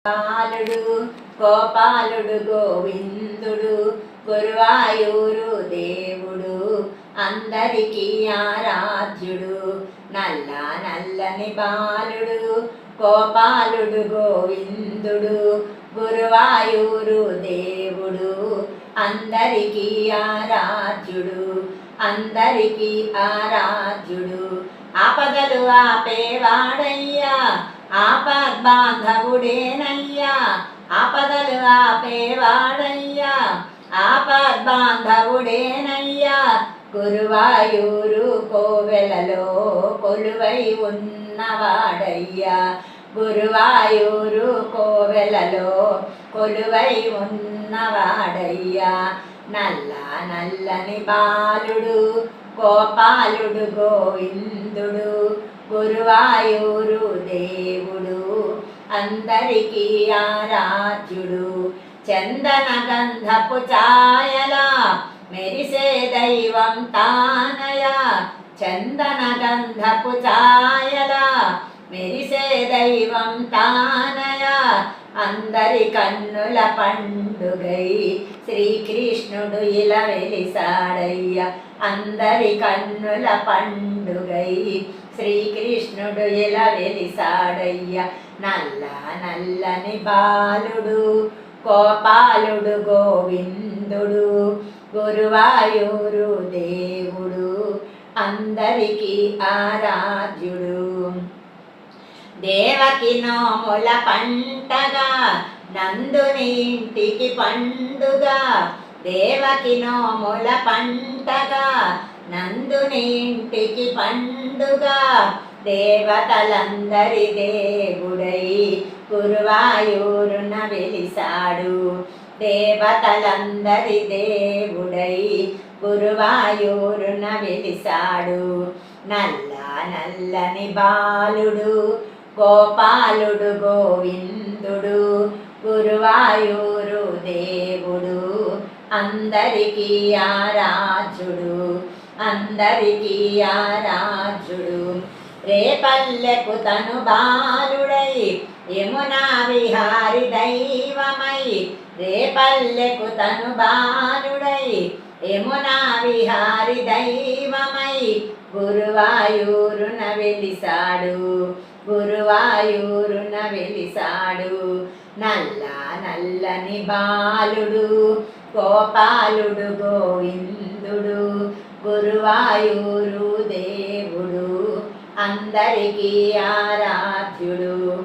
బాలుడు గోపాలుడు గోవిందుడు గురువాయూరు దేవుడు అందరికీ ఆరాధ్యుడు. నల్ల నల్లని బాలుడు గోపాలుడు గోవిందుడు గురువాయూరు దేవుడు అందరికీ ఆరాధ్యుడు. అందరికీ ఆరాధ్యుడు. ఆపదలు ఆపేవాడయ్యా ఆపద్బాంధవుడేనయ్యా. ఆపదలు ఆపేవాడయ్యా ఆపద్బాంధవుడేనయ్యా. గురువాయూరు కోవెలలో కొలువై ఉన్నవాడయ్యా. గురువాయూరు కోవెలలో కొలువై ఉన్నవాడయ్యా. నల్ల నల్లని బాలుడు గోపాలుడు గోవిందుడు గురువాయూరు దేవుడు అందరికీ ఆరాధ్యుడు. చందన గంధపు ఛాయలా మెరిసే దైవం తానయా. చందన గంధపు ఛాయలా మెరిసే దైవం తానయా. అందరి కన్నుల పండుగై శ్రీకృష్ణుడు ఇలా వెలిసాడయ్యా. అందరి కన్నుల పండుగై శ్రీకృష్ణుడు ఇలా వెలిసాడయ్యా. నల్ల నల్లని బాలుడు గోపాలుడు గోవిందుడు గురువాయూరు దేవుడు అందరికీ ఆరాధ్యుడు. దేవకి నోముల పంటగా నందుని ఇంటికి పండుగ. దేవకి నోముల పంటగా నందుని ఇంటికి పండుగ. దేవతలందరి దేవుడై గురువాయూరున వెలిసాడు. దేవతలందరి దేవుడై గురువాయూరున వెలిసాడు. నల్ల నల్లని బాలుడు గోపాలుడు గోవిందుడు గురువాయూరు దేవుడు అందరికీ ఆరాధ్యుడు. అందరికీ ఆరాధ్యుడు. రేపల్లెకు తను బాలుడై యమునా విహారి దైవమై. రేపల్లెకు తను బాలుడై యమునా విహారి దైవమై గురువాయూరున వెలిసాడు. గురువాయూరున వెలిసాడు. నల్ల నల్లని బాలుడు గోపాలుడు గోవిందుడు గురువాయూరు దేవుడు అందరికీ ఆరాధ్యుడు.